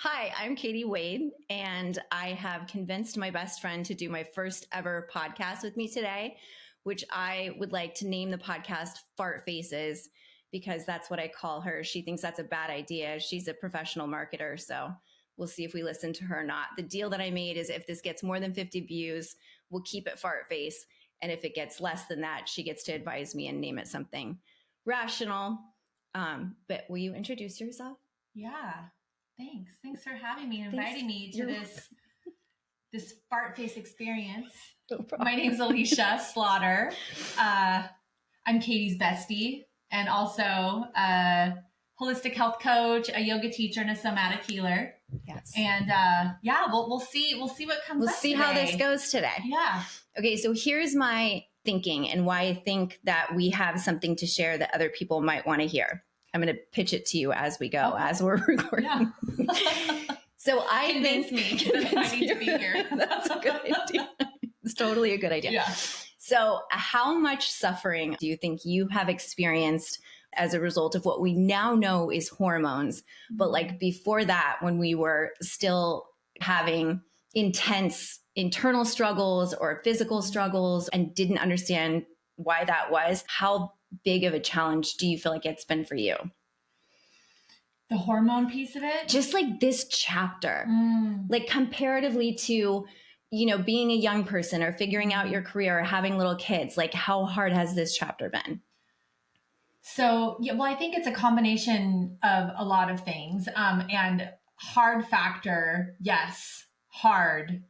Hi, I'm Katie Wade, and I have convinced my best friend to do my first ever podcast with me today, which I would like to name the podcast Fartfaces because that's what I call her. She thinks that's a bad idea. She's a professional marketer, so we'll see if we listen to her or not. The deal that I made is if this gets more than 50 views, we'll keep it Fartface. And if it gets less than that, she gets to advise me and name it something rational. But will you introduce yourself? Yeah. Thanks. Thanks for having me and inviting me to this Fartface experience. No My name's Alicia Slaughter. I'm Katie's bestie and also a holistic health coach, a yoga teacher, and a somatic healer. Yes. And we'll see what comes. We'll up see today. how this goes today. Yeah. Okay, so here's my thinking and why I think that we have something to share that other people might want to hear. I'm going to pitch it to you as we go, as we're recording. Yeah. So I Convince me that I need to be here. That's a good idea. It's totally a good idea. Yeah. So how much suffering do you think you have experienced as a result of what we now know is hormones? But like before that, when we were still having intense internal struggles or physical struggles and didn't understand why that was, how big of a challenge do you feel like it's been for you? The hormone piece of it? Just like this chapter, like comparatively to, being a young person or figuring out your career or having little kids, like how hard has this chapter been? So, I think it's a combination of a lot of things. And hard factor, yes, hard,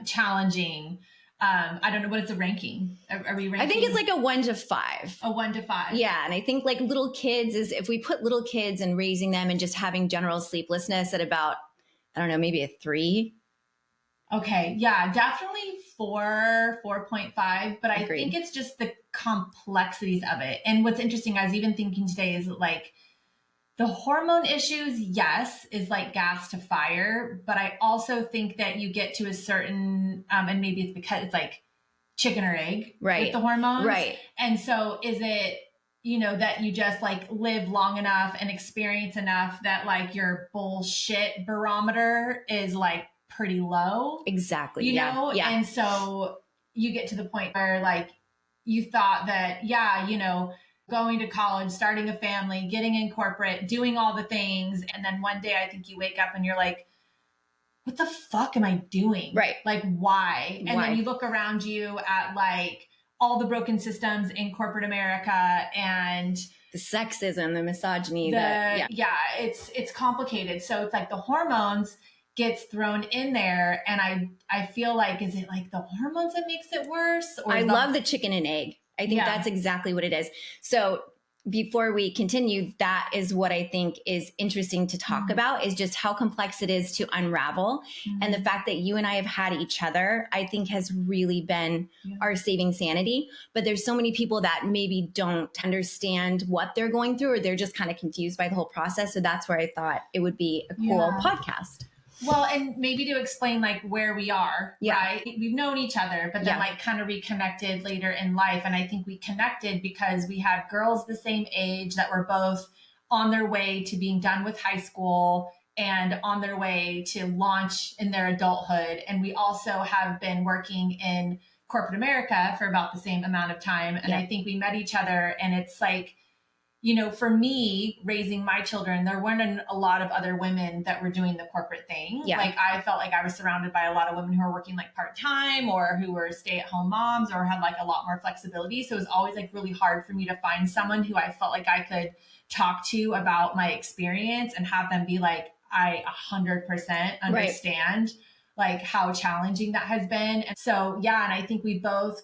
challenging. I don't know, what is the ranking? Are we ranking? I think it's like a 1 to 5. A 1 to 5. Yeah. And I think like little kids is if we put little kids and raising them and just having general sleeplessness at about, I don't know, maybe a 3. Okay. Yeah, definitely 4.5. But I Agreed. think it's just the complexities of it. And what's interesting, I was even thinking today is like the hormone issues, yes, is like gas to fire. But I also think that you get to a certain, and maybe it's because it's like chicken or egg with the hormones. Right. And so is it, that you just like live long enough and experience enough that like your bullshit barometer is like pretty low. Exactly. Yeah. And so you get to the point where like you thought that, going to college, starting a family, getting in corporate, doing all the things. And then one day I think you wake up and you're like, what the fuck am I doing? Right. Like, why? And then you look around you at like all the broken systems in corporate America and the sexism, the misogyny, it's complicated. So it's like the hormones gets thrown in there. And I feel like, is it like the hormones that makes it worse? Or I love the chicken and egg. I think that's exactly what it is. So before we continue, that is what I think is interesting to talk about is just how complex it is to unravel. And the fact that you and I have had each other, I think has really been our saving sanity. But there's so many people that maybe don't understand what they're going through, or they're just kind of confused by the whole process. So that's where I thought it would be a cool podcast. Well, and maybe to explain like where we are, right? We've known each other, but then like kind of reconnected later in life. And I think we connected because we had girls the same age that were both on their way to being done with high school and on their way to launch in their adulthood. And we also have been working in corporate America for about the same amount of time. And I think we met each other, and it's like, for me, raising my children, there weren't a lot of other women that were doing the corporate thing. Yeah. Like I felt like I was surrounded by a lot of women who were working like part-time or who were stay-at-home moms or had like a lot more flexibility. So it was always like really hard for me to find someone who I felt like I could talk to about my experience and have them be like, I 100% understand like how challenging that has been. And so, and I think we both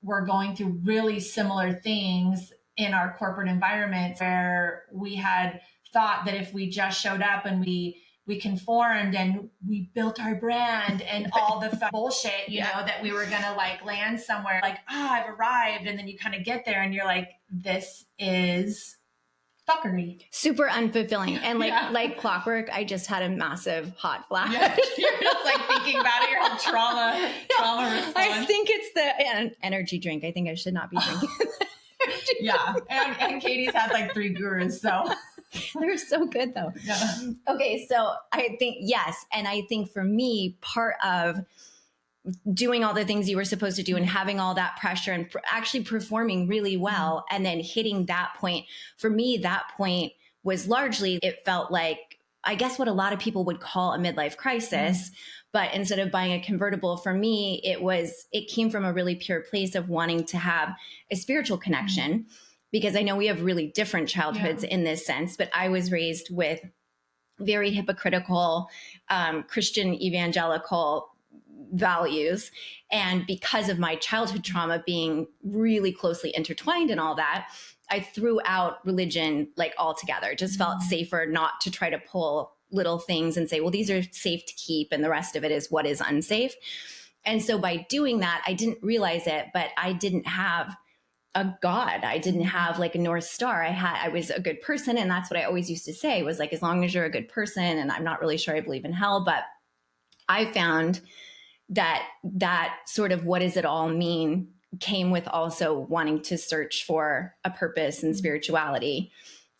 were going through really similar things in our corporate environment where we had thought that if we just showed up and we conformed and we built our brand and all the bullshit, you know, that we were going to like land somewhere like, I've arrived. And then you kind of get there and you're like, this is fuckery. Super unfulfilling. And like clockwork, I just had a massive hot flash. Yeah, you're just like thinking about it, your trauma response. I think it's the energy drink. I think I should not be drinking. Yeah. And Katie's had like 3 gurus. So They're so good though. Yeah. Okay. So I think, yes. And I think for me, part of doing all the things you were supposed to do and having all that pressure and actually performing really well, and then hitting that point, for me, that point was largely, it felt like, I guess what a lot of people would call a midlife crisis. But instead of buying a convertible, for me, it came from a really pure place of wanting to have a spiritual connection, because I know we have really different childhoods in this sense, but I was raised with very hypocritical Christian evangelical values. And because of my childhood trauma being really closely intertwined and all that, I threw out religion like altogether. It just felt safer not to try to pull little things and say, well, these are safe to keep, and the rest of it is what is unsafe. And so by doing that, I didn't realize it, but I didn't have a God. I didn't have like a North Star. I was a good person. And that's what I always used to say was like, as long as you're a good person, and I'm not really sure I believe in hell, but I found that sort of what does it all mean came with also wanting to search for a purpose and spirituality.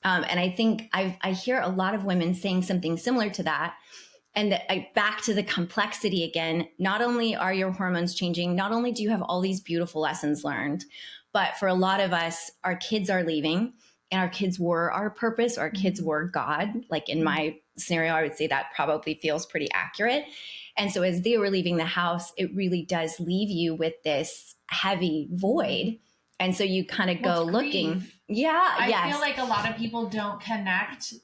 And I think I hear a lot of women saying something similar to that. And back to the complexity again, not only are your hormones changing, not only do you have all these beautiful lessons learned, but for a lot of us, our kids are leaving, and our kids were our purpose, our kids were God. Like in my scenario, I would say that probably feels pretty accurate. And so as they were leaving the house, it really does leave you with this heavy void. And so you kind of go looking. Grief. Yeah. I feel like a lot of people don't connect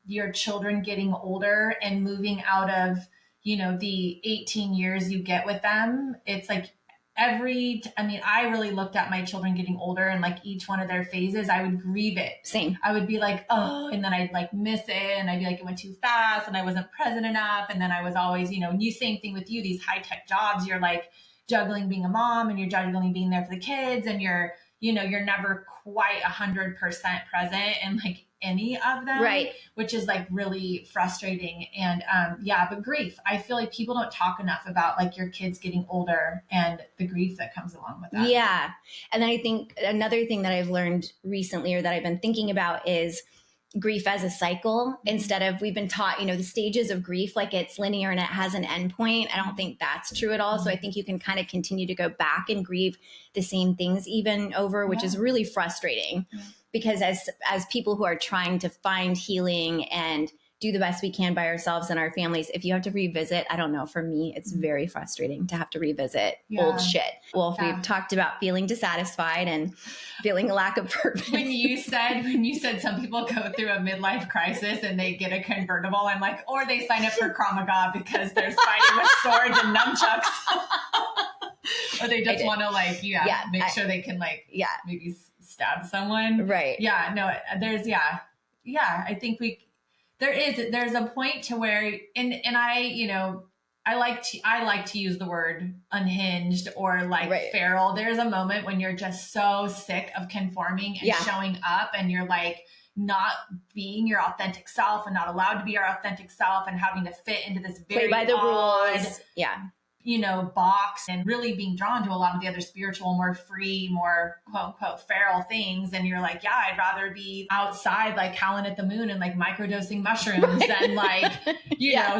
your children getting older and moving out of, the 18 years you get with them. It's like I really looked at my children getting older, and like each one of their phases, I would grieve it. Same. I would be like, oh, and then I'd like miss it. And I'd be like, it went too fast and I wasn't present enough. And then I was always, same thing with you, these high tech jobs, you're like juggling being a mom and you're juggling being there for the kids, and you're never quite 100% present in like any of them, right? Which is like really frustrating. And but grief, I feel like people don't talk enough about like your kids getting older and the grief that comes along with that. Yeah. And then I think another thing that I've learned recently, or that I've been thinking about, is grief as a cycle. Instead of, we've been taught, the stages of grief, like it's linear and it has an end point. I don't think that's true at all. So I think you can kind of continue to go back and grieve the same things even over, which is really frustrating, because as people who are trying to find healing and do the best we can by ourselves and our families, if you have to revisit, I don't know, for me, it's very frustrating to have to revisit old shit. Well, if we've talked about feeling dissatisfied and feeling a lack of purpose. When you said some people go through a midlife crisis and they get a convertible, I'm like, or they sign up for Krav Maga because they're fighting with swords and nunchucks. Or they just want to make sure they can maybe stab someone. Right. Yeah. No, there's, I think there's a point to where, and I like to use the word unhinged or feral. There's a moment when you're just so sick of conforming and showing up, and you're like not being your authentic self and not allowed to be your authentic self, and having to fit into this very play by the odd, rules. Yeah. Box, and really being drawn to a lot of the other spiritual, more free, more quote unquote feral things. And you're like, I'd rather be outside, like howling at the moon and like microdosing mushrooms than like,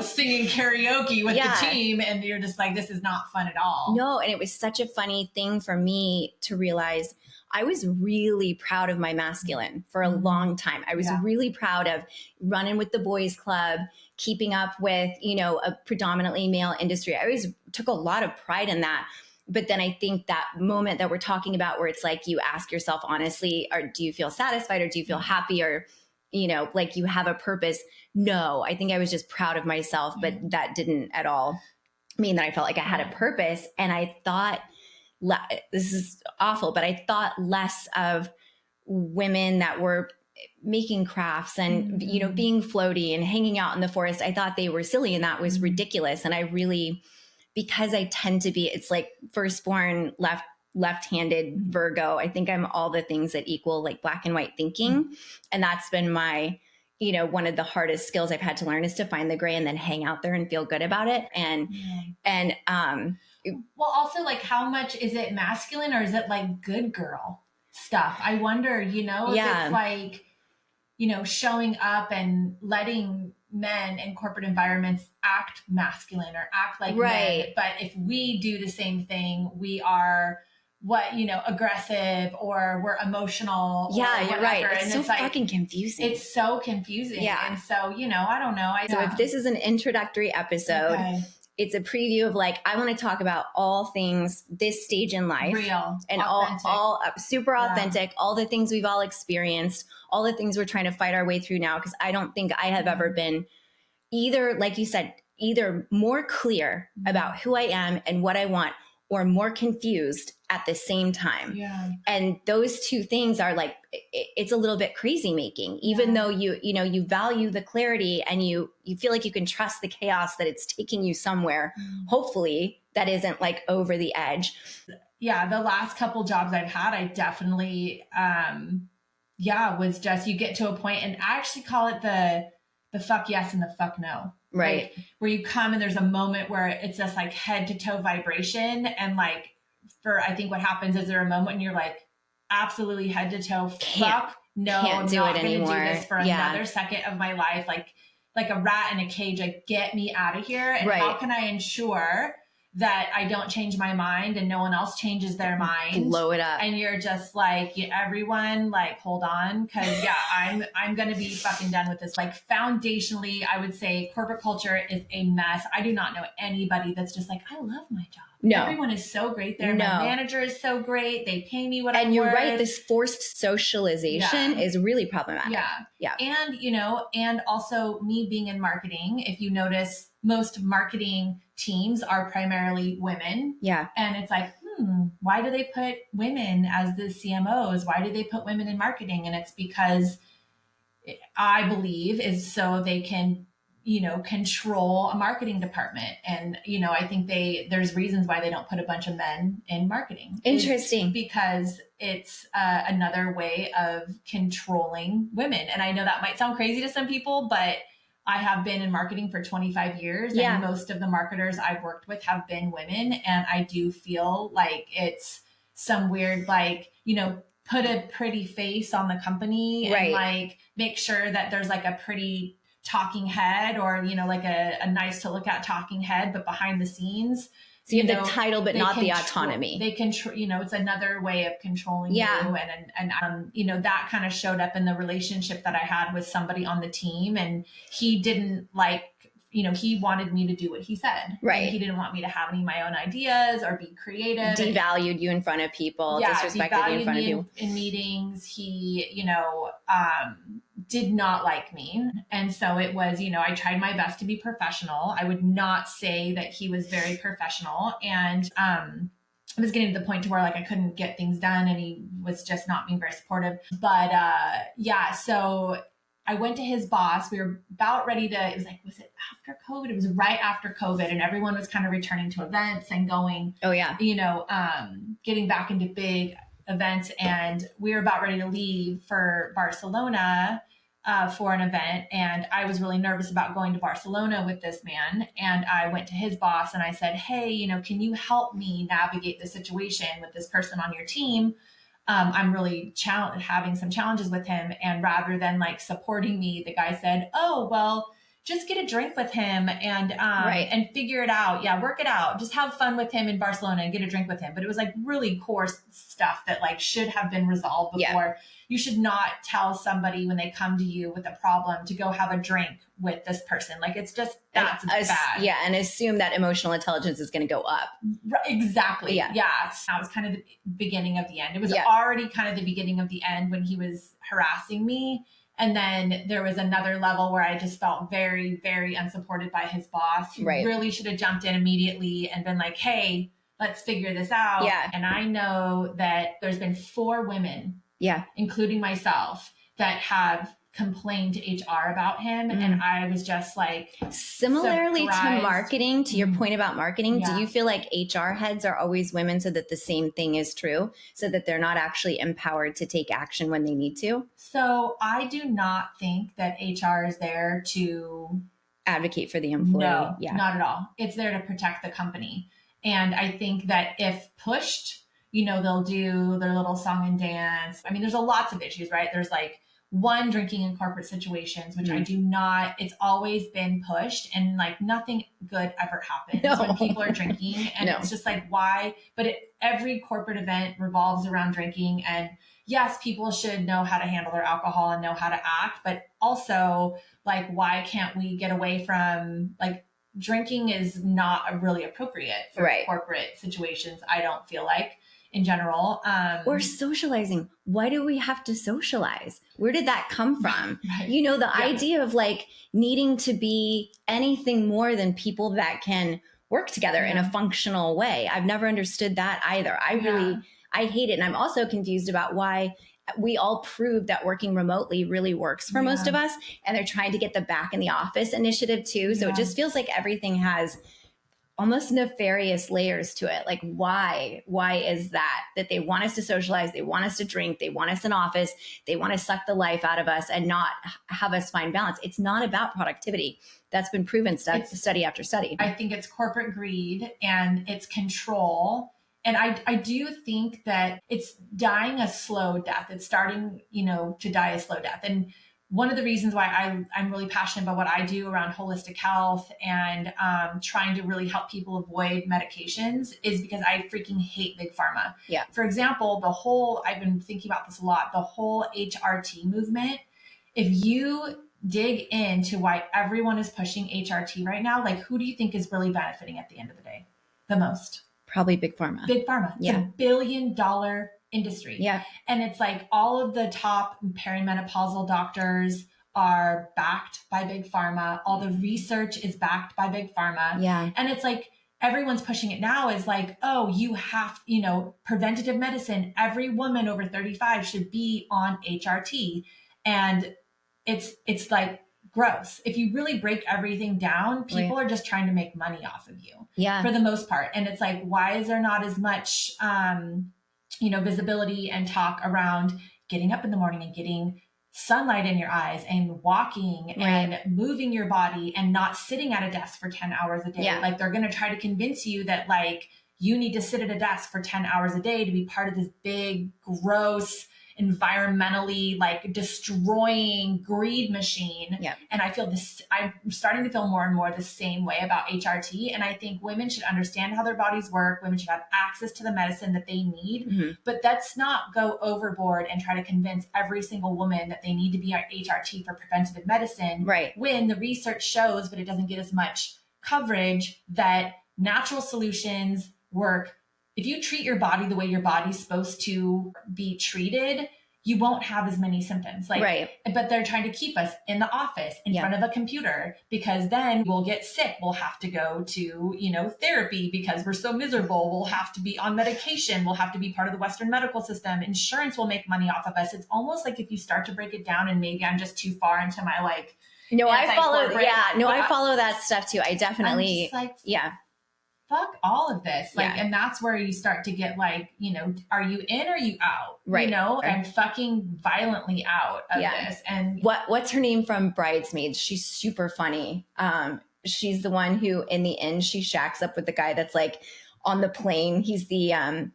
singing karaoke with the team. And you're just like, this is not fun at all. No. And it was such a funny thing for me to realize I was really proud of my masculine for a long time. I was really proud of running with the boys club, keeping up with, a predominantly male industry. I always took a lot of pride in that. But then I think that moment that we're talking about, where it's like, you ask yourself honestly, or do you feel satisfied, or do you feel happy, or, like you have a purpose? No, I think I was just proud of myself, but that didn't at all mean that I felt like I had a purpose. And I thought, this is awful, but I thought less of women that were making crafts and, being floaty and hanging out in the forest. I thought they were silly, and that was ridiculous. And I really, because I tend to be, it's like firstborn left-handed Virgo. I think I'm all the things that equal like black and white thinking. And that's been my, one of the hardest skills I've had to learn, is to find the gray and then hang out there and feel good about it. Well, also, like, how much is it masculine, or is it like good girl stuff? I wonder, if it's like, showing up and letting men in corporate environments act masculine or act like men. But if we do the same thing, we are aggressive, or we're emotional. Yeah, or you're right. It's so fucking confusing. It's so confusing. Yeah. And so, I don't know. So if this is an introductory episode, Okay. It's a preview of like, I want to talk about all things this stage in life. Real. And authentic. all super authentic, all the things we've all experienced, all the things we're trying to fight our way through now. Because I don't think I have ever been either, like you said, either more clear about who I am and what I want, or more confused at the same time. Yeah. And those two things are like, it's a little bit crazy making, even though you value the clarity and you feel like you can trust the chaos, that it's taking you somewhere. Hopefully that isn't like over the edge. Yeah. The last couple jobs I've had, I definitely, was just, you get to a point, and I actually call it the fuck yes and the fuck no. Right. Like, where you come and there's a moment where it's just like head to toe vibration. And like, I think what happens is there a moment when you're like, absolutely head to toe, fuck no, can't do I'm not it anymore. Gonna do this for another second of my life. Like a rat in a cage, like, get me out of here. And how can I ensure that I don't change my mind and no one else changes their mind? Blow it up. And you're just like, everyone, like, hold on. Cause I'm going to be fucking done with this. Like, foundationally, I would say corporate culture is a mess. I do not know anybody that's just like, I love my job. No. Everyone is so great there. My manager is so great. They pay me what I'm worth. And you're right. This forced socialization is really problematic. Yeah. And, and also me being in marketing, if you notice, most marketing teams are primarily women. Yeah. And it's like, why do they put women as the CMOs? Why do they put women in marketing? And it's because I believe is so they can, control a marketing department. And, I think there's reasons why they don't put a bunch of men in marketing. Interesting. Because it's another way of controlling women. And I know that might sound crazy to some people, but I have been in marketing for 25 years. Yeah. And most of the marketers I've worked with have been women. And I do feel like it's some weird, like, put a pretty face on the company and like make sure that there's like a pretty talking head, or, like a nice to look at talking head, but behind the scenes. So you have the title, but not the autonomy. They control, it's another way of controlling you. And that kind of showed up in the relationship that I had with somebody on the team. And he didn't like, he wanted me to do what he said. Right. And he didn't want me to have any of my own ideas or be creative. Devalued you in front of people. Disrespected you in front of people. In meetings. He, did not like me. And so it was, I tried my best to be professional. I would not say that he was very professional. And I was getting to the point to where like I couldn't get things done, and he was just not being very supportive. But so I went to his boss. We were about ready to, it was it after COVID? It was right after COVID, and everyone was kind of returning to events and going, getting back into big events. And we were about ready to leave for Barcelona for an event. And I was really nervous about going to Barcelona with this man. And I went to his boss and I said, hey, can you help me navigate the situation with this person on your team? I'm really having some challenges with him. And rather than like supporting me, the guy said, oh, well, just get a drink with him and figure it out. Yeah, work it out. Just have fun with him in Barcelona and get a drink with him. But it was like really coarse stuff that like should have been resolved before. Yeah. You should not tell somebody when they come to you with a problem to go have a drink with this person. Like, it's just, that's bad. Yeah. And assume that emotional intelligence is going to go up. Right, exactly. Yeah. That was kind of the beginning of the end. It was already kind of the beginning of the end when he was harassing me. And then there was another level where I just felt very, very unsupported by his boss, who really should have jumped in immediately and been like, hey, let's figure this out. Yeah. And I know that there's been 4 women, including myself, that have complained to HR about him. And I was just like, similarly surprised. To marketing, to your point about marketing, do you feel like HR heads are always women so that the same thing is true, so that they're not actually empowered to take action when they need to? So I do not think that HR is there to advocate for the employee. No, not at all. It's there to protect the company. And I think that if pushed, they'll do their little song and dance. I mean, there's lots of issues, right? There's like one, drinking in corporate situations, which I do not, it's always been pushed, and like nothing good ever happens when people are drinking. And it's just like, why? But every corporate event revolves around drinking. And yes, people should know how to handle their alcohol and know how to act, but also like, why can't we get away from like, drinking is not really appropriate for corporate situations, I don't feel like, in general. Or socializing. Why do we have to socialize? Where did that come from? You know, the idea of like needing to be anything more than people that can work together in a functional way. I've never understood that either. I hate it. And I'm also confused about why we all proved that working remotely really works for most of us. And they're trying to get the back in the office initiative too. So it just feels like everything has almost nefarious layers to it. Like, why is that they want us to socialize? They want us to drink. They want us in office. They want to suck the life out of us and not have us find balance. It's not about productivity. That's been proven study after study. I think it's corporate greed and it's control. And I do think that it's dying a slow death. It's starting, to die a slow death. And one of the reasons why I'm really passionate about what I do around holistic health and trying to really help people avoid medications is because I freaking hate big pharma. Yeah. For example, I've been thinking about this a lot, the whole HRT movement. If you dig into why everyone is pushing HRT right now, like who do you think is really benefiting at the end of the day the most? Probably big pharma. Big pharma. It's $1 billion industry. Yeah. And it's like all of the top perimenopausal doctors are backed by big pharma. All the research is backed by big pharma. Yeah. And it's like everyone's pushing it now is like, oh, you have, preventative medicine. Every woman over 35 should be on HRT. And it's like gross. If you really break everything down, people are just trying to make money off of you. Yeah. For the most part. And it's like, why is there not as much, visibility and talk around getting up in the morning and getting sunlight in your eyes and walking and moving your body and not sitting at a desk for 10 hours a day. Yeah. Like they're going to try to convince you that like you need to sit at a desk for 10 hours a day to be part of this big, gross, environmentally like destroying greed machine. Yeah. And I'm starting to feel more and more the same way about HRT. And I think women should understand how their bodies work. Women should have access to the medicine that they need, but let's not go overboard and try to convince every single woman that they need to be on HRT for preventative medicine. Right. When the research shows, but it doesn't get as much coverage, that natural solutions work. If you treat your body the way your body's supposed to be treated, you won't have as many symptoms. But they're trying to keep us in the office in front of a computer because then we'll get sick. We'll have to go to, therapy because we're so miserable. We'll have to be on medication. We'll have to be part of the Western medical system. Insurance will make money off of us. It's almost like if you start to break it down, and maybe I'm just too far into my I follow that stuff too. I definitely, fuck all of this. And that's where you start to get are you in or are you out? Right. And fucking violently out of this. And what's her name from Bridesmaids? She's super funny. She's the one who in the end, she shacks up with the guy that's like on the plane. He's the, I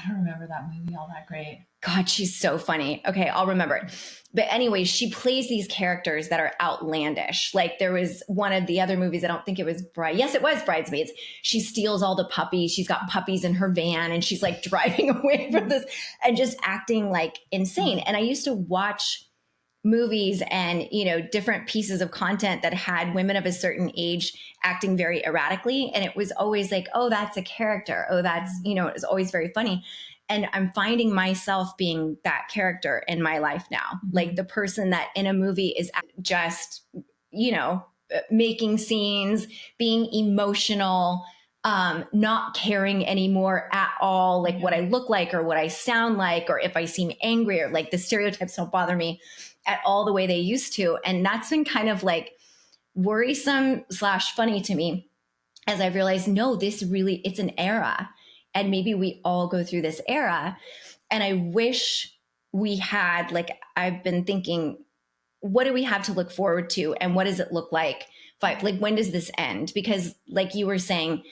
don't remember that movie all that great. God, she's so funny. Okay, I'll remember it. But anyway, she plays these characters that are outlandish. Like there was one of the other movies, I don't think it was Yes, it was Bridesmaids. She steals all the puppies. She's got puppies in her van and she's like driving away from this and just acting like insane. And I used to watch movies and, different pieces of content that had women of a certain age acting very erratically. And it was always like, oh, that's a character. Oh, that's, it was always very funny. And I'm finding myself being that character in my life now, like the person that in a movie is just, making scenes, being emotional, not caring anymore at all, like what I look like or what I sound like, or if I seem angry, or like the stereotypes don't bother me at all the way they used to. And that's been kind of like worrisome / funny to me as I've realized, no, it's an era. And maybe we all go through this era. And I wish we had, I've been thinking, what do we have to look forward to? And what does it look like? When does this end? Because like you were saying,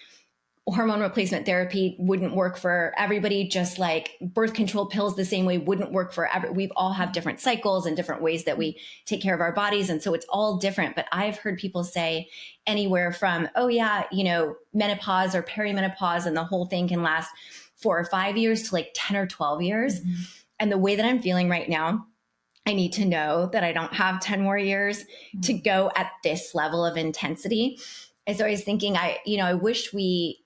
hormone replacement therapy wouldn't work for everybody, just like birth control pills the same way wouldn't work for we all have different cycles and different ways that we take care of our bodies. And so it's all different. But I've heard people say anywhere from, oh yeah, menopause or perimenopause and the whole thing can last 4 or 5 years to like 10 or 12 years. Mm-hmm. And the way that I'm feeling right now, I need to know that I don't have 10 more years to go at this level of intensity. And so I was thinking, I wish we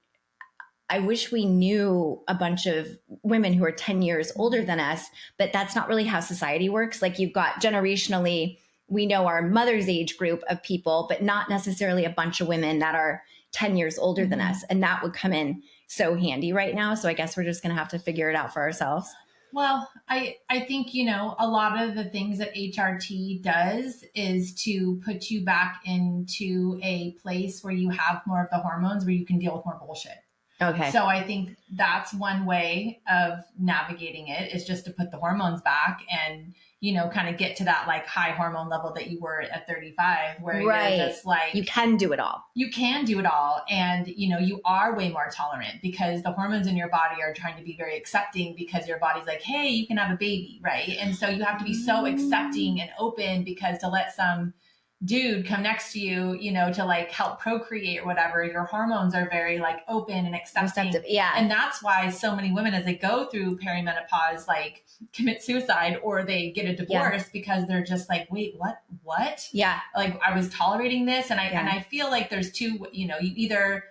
knew a bunch of women who are 10 years older than us, but that's not really how society works. Like you've got generationally, we know our mother's age group of people, but not necessarily a bunch of women that are 10 years older than us. And that would come in so handy right now. So I guess we're just going to have to figure it out for ourselves. Well, I think, a lot of the things that HRT does is to put you back into a place where you have more of the hormones, where you can deal with more bullshit. Okay. So I think that's one way of navigating it, is just to put the hormones back and, kind of get to that like high hormone level that you were at 35, where you're just like, you can do it all. You can do it all. And, you are way more tolerant because the hormones in your body are trying to be very accepting, because your body's like, hey, you can have a baby. Right. And so you have to be so accepting and open, because to let some dude come next to you, to like help procreate or whatever, your hormones are very like open and accepting. Yeah. And that's why so many women, as they go through perimenopause, like commit suicide or they get a divorce, because they're just like, wait, what? Yeah. Like I was tolerating this. And I feel like there's two, you either,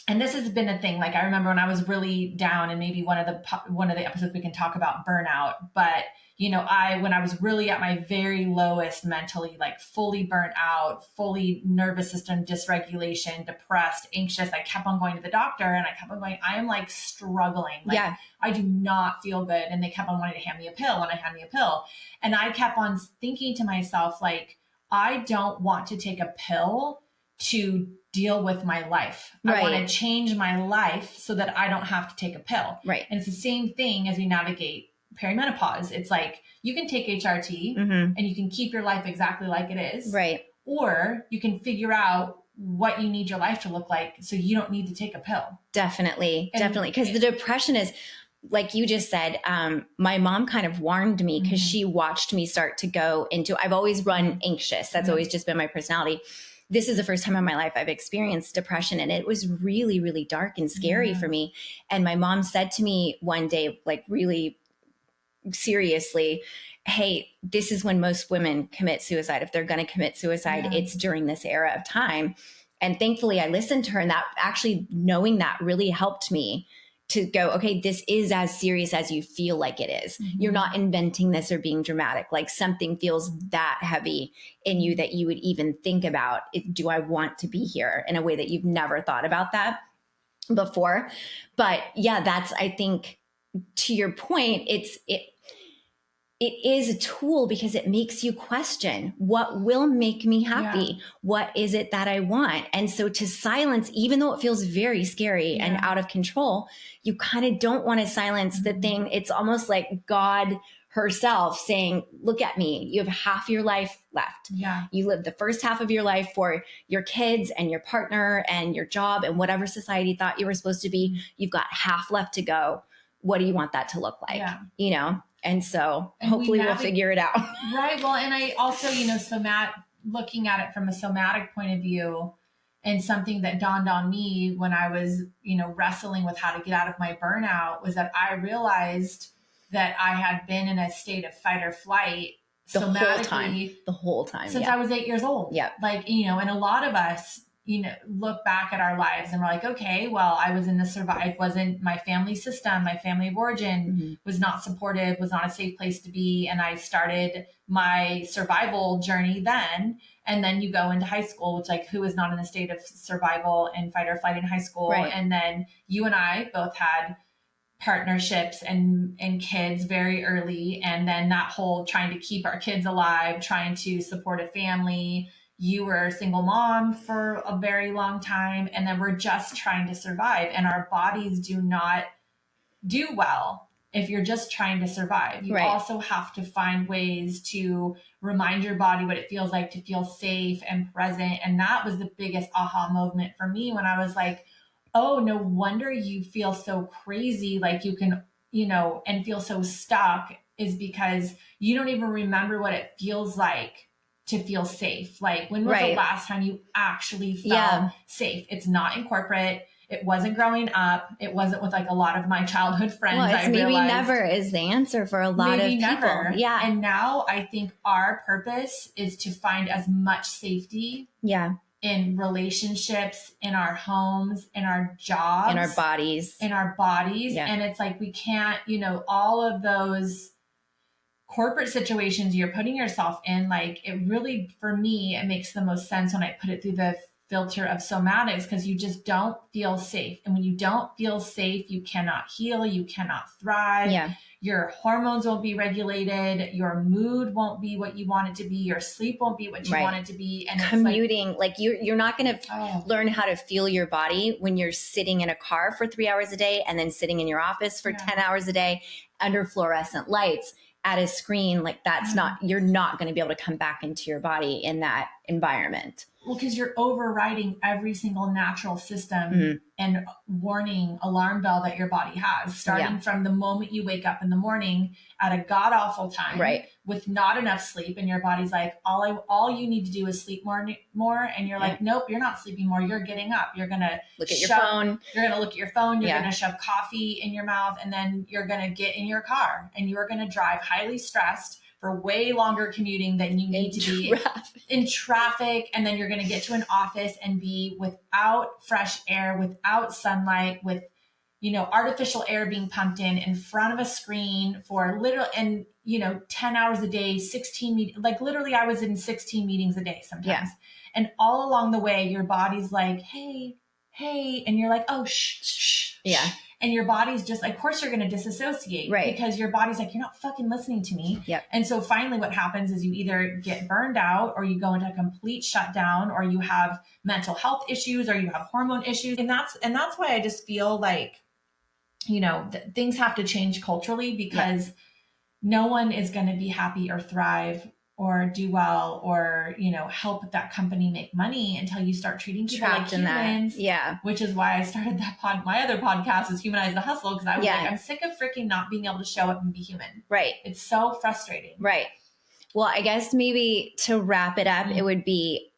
and this has been a thing. Like I remember when I was really down, and maybe one of the episodes we can talk about burnout, but when I was really at my very lowest mentally, like fully burnt out, fully nervous system dysregulation, depressed, anxious, I kept on going to the doctor, and I kept on going, I am like struggling. Like I do not feel good. And they kept on wanting to hand me a pill, and I had me a pill. And I kept on thinking to myself, like, I don't want to take a pill to deal with my life. I want to change my life so that I don't have to take a pill. Right. And it's the same thing as we navigate perimenopause. It's like you can take HRT and you can keep your life exactly like it is. Right. Or you can figure out what you need your life to look like so you don't need to take a pill. Definitely. Because the depression is, like you just said, my mom kind of warned me because she watched me start to go into, I've always run anxious. That's always just been my personality. This is the first time in my life I've experienced depression, and it was really, really dark and scary for me. And my mom said to me one day, like really seriously, hey, this is when most women commit suicide. If they're going to commit suicide, it's during this era of time. And thankfully I listened to her, and that actually, knowing that really helped me to go, okay, this is as serious as you feel like it is. You're not inventing this or being dramatic. Like something feels that heavy in you that you would even think about, do I want to be here, in a way that you've never thought about that before. But yeah, that's, I think, to your point, it is a tool because it makes you question, what will make me happy? Yeah. What is it that I want? And so to silence, even though it feels very scary and out of control, you kind of don't want to silence the thing. It's almost like God herself saying, look at me, you have half your life left. Yeah. You live the first half of your life for your kids and your partner and your job and whatever society thought you were supposed to be. You've got half left to go. What do you want that to look like? Yeah. And so hopefully we'll figure it out. Right. Well, and I also, looking at it from a somatic point of view, and something that dawned on me when I was, wrestling with how to get out of my burnout, was that I realized that I had been in a state of fight or flight the whole time since I was 8 years old. Yeah. Like, and a lot of us, look back at our lives and we're like, okay, well, I was in it wasn't my family system. My family of origin was not supportive, was not a safe place to be. And I started my survival journey then. And then you go into high school, which, like, who is not in a state of survival and fight or flight in high school? Right. And then you and I both had partnerships and kids very early. And then that whole trying to keep our kids alive, trying to support a family. You were a single mom for a very long time, and then we're just trying to survive. And our bodies do not do well if you're just trying to survive. You also have to find ways to remind your body what it feels like to feel safe and present. And that was the biggest aha moment for me, when I was like, oh, no wonder you feel so crazy, like you can, and feel so stuck, is because you don't even remember what it feels like to feel safe. Like, when was the last time you actually felt safe? It's not in corporate. It wasn't growing up. It wasn't with like a lot of my childhood friends. Well, it's I maybe realized never is the answer for a lot of people. Never. Yeah. And now I think our purpose is to find as much safety in relationships, in our homes, in our jobs, in our bodies. Yeah. And it's like, we can't, all of those corporate situations you're putting yourself in, like, it really, for me, it makes the most sense when I put it through the filter of somatics, because you just don't feel safe. And when you don't feel safe, you cannot heal, you cannot thrive. Yeah. Your hormones won't be regulated. Your mood won't be what you want it to be. Your sleep won't be what you want it to be. And commuting, it's like you're not going to learn how to feel your body when you're sitting in a car for 3 hours a day and then sitting in your office for 10 hours a day under fluorescent lights at a screen. Like, that's you're not going to be able to come back into your body in that environment. Well, because you're overriding every single natural system and warning alarm bell that your body has, starting from the moment you wake up in the morning at a god awful time, with not enough sleep, and your body's like, all you need to do is sleep more, and you're like, nope, you're not sleeping more. You're getting up. You're gonna look at your phone. You're gonna look at your phone. You're gonna shove coffee in your mouth, and then you're gonna get in your car, and you're gonna drive highly stressed for way longer commuting than you need to be in traffic. And then you're going to get to an office and be without fresh air, without sunlight, with, artificial air being pumped in front of a screen for literally, and, 10 hours a day, 16 meetings, like literally I was in 16 meetings a day sometimes. Yeah. And all along the way, your body's like, hey, and you're like, oh, shh. Yeah. And your body's just, of course you're going to disassociate, because your body's like, you're not fucking listening to me. Yep. And so finally what happens is you either get burned out, or you go into a complete shutdown, or you have mental health issues, or you have hormone issues. And that's why I just feel like, things have to change culturally, because no one is going to be happy or thrive or do well or, help that company make money until you start treating people like humans. Yeah. Which is why I started my other podcast is Humanize the Hustle. Because I was like, I'm sick of freaking not being able to show up and be human. Right. It's so frustrating. Right. Well, I guess maybe to wrap it up, it would be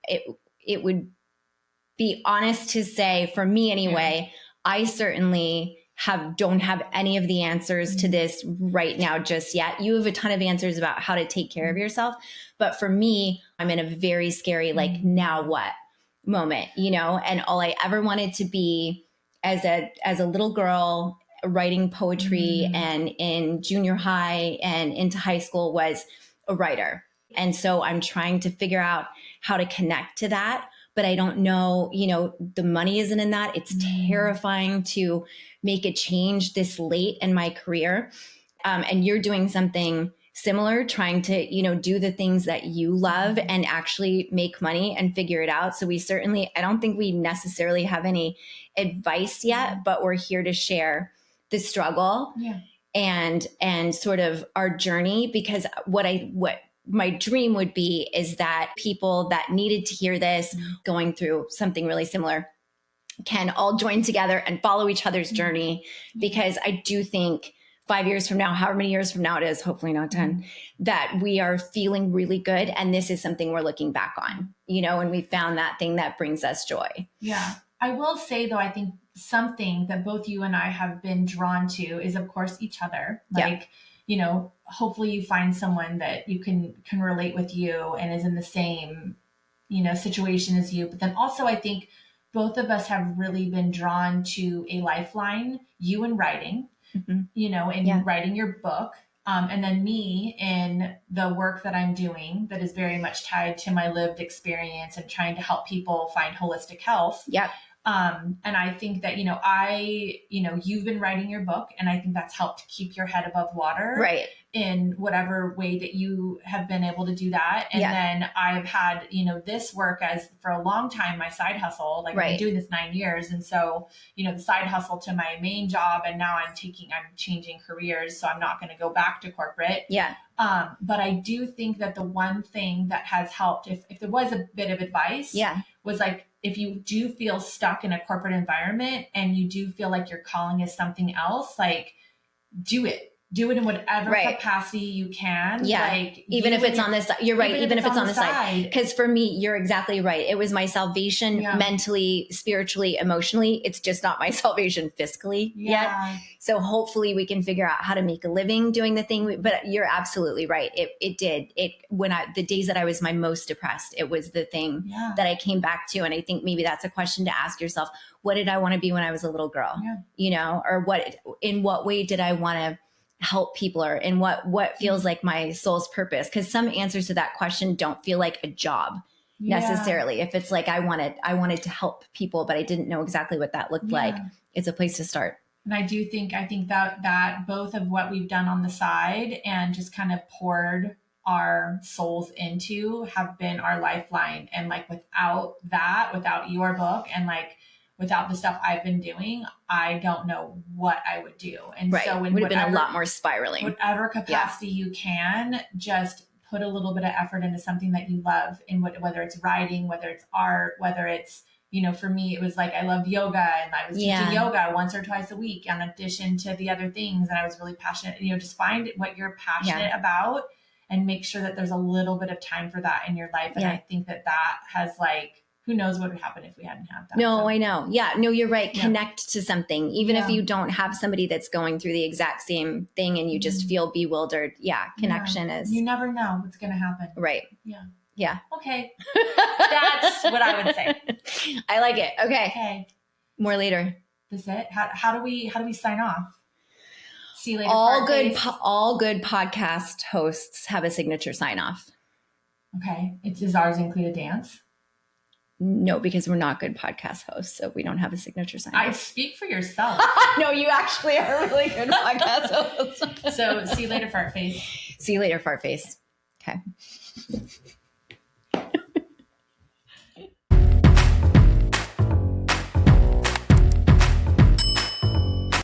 honest to say, for me anyway, I certainly don't have any of the answers to this right now just yet. You have a ton of answers about how to take care of yourself. But for me, I'm in a very scary, like, now what moment, and all I ever wanted to be as a little girl writing poetry and in junior high and into high school was a writer. And so I'm trying to figure out how to connect to that. But I don't know, the money isn't in that. It's terrifying to make a change this late in my career. And you're doing something similar, trying to, do the things that you love and actually make money and figure it out. So I don't think we necessarily have any advice yet, but we're here to share the struggle and sort of our journey, because what my dream would be is that people that needed to hear this, going through something really similar, can all join together and follow each other's journey. Because I do think 5 years from now, however many years from now it is, hopefully not 10, that we are feeling really good. And this is something we're looking back on, and we found that thing that brings us joy. Yeah. I will say though, I think something that both you and I have been drawn to is, of course, each other. Like, hopefully you find someone that you can relate with you and is in the same, situation as you. But then also I think both of us have really been drawn to a lifeline, you in writing, writing your book. And then me in the work that I'm doing that is very much tied to my lived experience and trying to help people find holistic health. Yep. And I think that, you've been writing your book, and I think that's helped keep your head above water. Right. In whatever way that you have been able to do that. And then I've had, this work as for a long time, my side hustle, like I've been doing this 9 years. And so, the side hustle to my main job, and now I'm changing careers. So I'm not going to go back to corporate. Yeah. But I do think that the one thing that has helped, if there was a bit of advice, was like, if you do feel stuck in a corporate environment and you do feel like your calling is something else, like do it in whatever capacity you can. Yeah. Like even if it's on this side, you're right. Even if it's on the side. Because for me, you're exactly right. It was my salvation mentally, spiritually, emotionally. It's just not my salvation fiscally yet. So hopefully we can figure out how to make a living doing the thing. But you're absolutely right. It did. The days that I was my most depressed, it was the thing that I came back to. And I think maybe that's a question to ask yourself. What did I want to be when I was a little girl? You know, or in what way did I want to help people, or in what feels like my soul's purpose? Because some answers to that question don't feel like a job necessarily. If it's like I wanted to help people, but I didn't know exactly what that looked like, it's a place to start. And I think that both of what we've done on the side and just kind of poured our souls into have been our lifeline. And like without your book and like without the stuff I've been doing, I don't know what I would do. And so it would have been a lot more spiraling. Whatever capacity you can, just put a little bit of effort into something that you love, in whether it's writing, whether it's art, whether it's, you know, for me, it was like I loved yoga and I was teaching yoga once or twice a week in addition to the other things. And I was really passionate, you know, just find what you're passionate about and make sure that there's a little bit of time for that in your life. And I think that has like, who knows what would happen if we hadn't had that. No, I know. Yeah, no, you're right. Connect to something. Even if you don't have somebody that's going through the exact same thing and you just feel bewildered. Yeah, connection is. You never know what's going to happen. Right. Yeah. Okay. That's what I would say. I like it. Okay. More later. That's it. How do we sign off? See you later. All good podcast hosts have a signature sign off. Okay. Does ours include a dance? No, because we're not good podcast hosts, so we don't have a signature sign. I speak for yourself. No, you actually are a really good podcast host. So see you later, Fartface. See you later, Fartface. Okay.